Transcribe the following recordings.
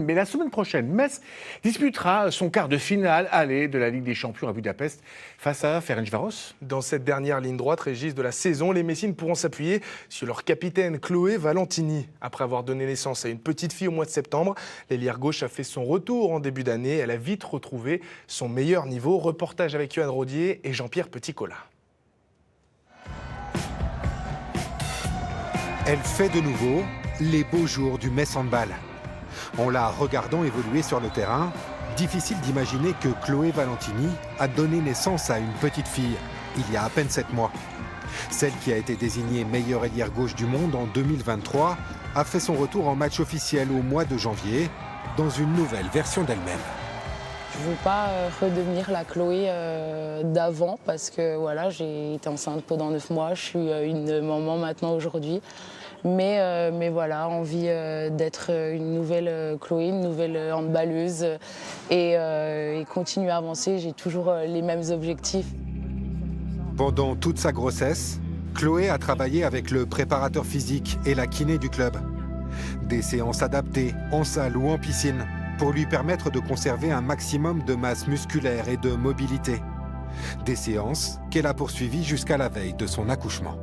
Mais la semaine prochaine, Metz disputera son quart de finale aller de la Ligue des Champions à Budapest face à Ferencváros. Dans cette dernière ligne droite, Régis, de la saison, les Messines pourront s'appuyer sur leur capitaine Chloé Valentini. Après avoir donné naissance à une petite fille au mois de septembre, l'ailière gauche a fait son retour en début d'année. Elle a vite retrouvé son meilleur niveau. Reportage avec Yoann Rodier et Jean-Pierre Petit-Colas. Elle fait de nouveau les beaux jours du Metz Handball. En la regardant évoluer sur le terrain, difficile d'imaginer que Chloé Valentini a donné naissance à une petite fille, il y a à peine 7 mois. Celle qui a été désignée meilleure ailière gauche du monde en 2023 a fait son retour en match officiel au mois de janvier, dans une nouvelle version d'elle-même. Je ne veux pas redevenir la Chloé d'avant parce que voilà, j'ai été enceinte pendant 9 mois, je suis une maman maintenant aujourd'hui. Mais voilà, envie d'être une nouvelle Chloé, une nouvelle handballeuse et continuer à avancer. J'ai toujours les mêmes objectifs. Pendant toute sa grossesse, Chloé a travaillé avec le préparateur physique et la kiné du club. Des séances adaptées, en salle ou en piscine, pour lui permettre de conserver un maximum de masse musculaire et de mobilité. Des séances qu'elle a poursuivies jusqu'à la veille de son accouchement.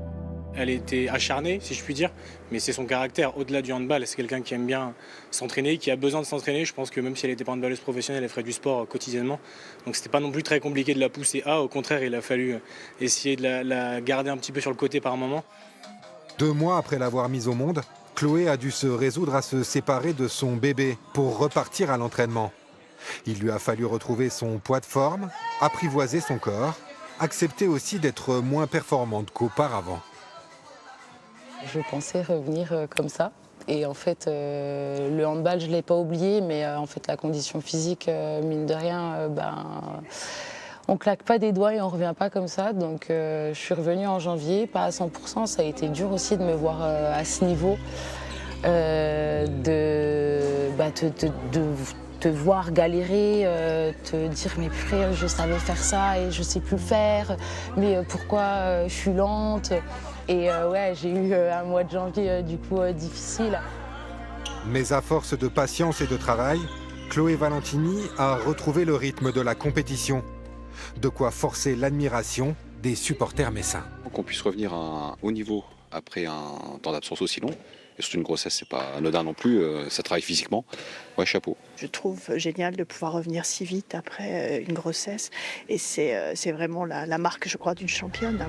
Elle était acharnée, si je puis dire, mais c'est son caractère. Au-delà du handball, c'est quelqu'un qui aime bien s'entraîner, qui a besoin de s'entraîner. Je pense que même si elle n'était pas handballeuse professionnelle, elle ferait du sport quotidiennement. Donc c'était pas non plus très compliqué de la pousser à. Au contraire, il a fallu essayer de la garder un petit peu sur le côté par moment. 2 mois après l'avoir mise au monde, Chloé a dû se résoudre à se séparer de son bébé pour repartir à l'entraînement. Il lui a fallu retrouver son poids de forme, apprivoiser son corps, accepter aussi d'être moins performante qu'auparavant. Je pensais revenir comme ça. Et en fait, le handball, je ne l'ai pas oublié, mais en fait, la condition physique, mine de rien, on ne claque pas des doigts et on ne revient pas comme ça. Donc, je suis revenue en janvier, pas à 100%. Ça a été dur aussi de me voir à ce niveau, te voir galérer, te dire mais frère, je savais faire ça et je ne sais plus le faire, mais pourquoi je suis lente. Et ouais, j'ai eu un mois de janvier du coup difficile. Mais à force de patience et de travail, Chloé Valentini a retrouvé le rythme de la compétition. De quoi forcer l'admiration des supporters messins. Qu'on puisse revenir à un haut niveau après un temps d'absence aussi long. Et surtout une grossesse, c'est pas anodin non plus, ça travaille physiquement. Ouais, chapeau. Je trouve génial de pouvoir revenir si vite après une grossesse. Et c'est vraiment la marque, je crois, d'une championne.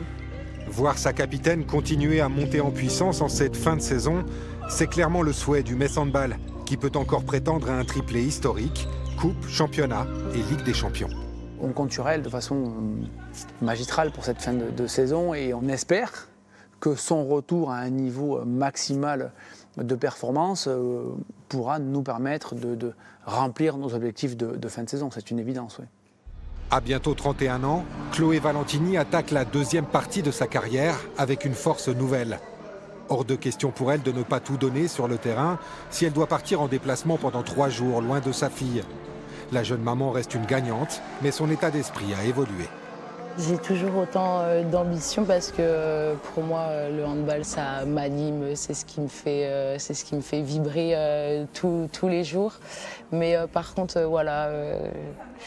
Voir sa capitaine continuer à monter en puissance en cette fin de saison, c'est clairement le souhait du Metz Handball, qui peut encore prétendre à un triplé historique, Coupe, Championnat et Ligue des Champions. On compte sur elle de façon magistrale pour cette fin de saison et on espère que son retour à un niveau maximal de performance pourra nous permettre de remplir nos objectifs de fin de saison. C'est une évidence, oui. À bientôt 31 ans, Chloé Valentini attaque la deuxième partie de sa carrière avec une force nouvelle. Hors de question pour elle de ne pas tout donner sur le terrain si elle doit partir en déplacement pendant 3 jours loin de sa fille. La jeune maman reste une gagnante, mais son état d'esprit a évolué. J'ai toujours autant d'ambition parce que pour moi, le handball, ça m'anime, c'est ce qui me fait vibrer tous les jours. Mais par contre, voilà,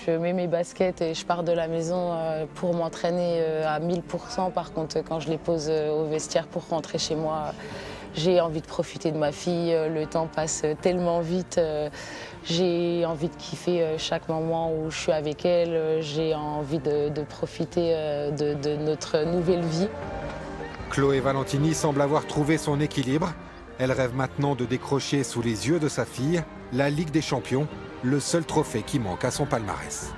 je mets mes baskets et je pars de la maison pour m'entraîner à 1000%. Par contre, quand je les pose au vestiaire pour rentrer chez moi, j'ai envie de profiter de ma fille. Le temps passe tellement vite. J'ai envie de kiffer chaque moment où je suis avec elle. J'ai envie de profiter de notre nouvelle vie. Chloé Valentini semble avoir trouvé son équilibre. Elle rêve maintenant de décrocher sous les yeux de sa fille la Ligue des Champions, le seul trophée qui manque à son palmarès.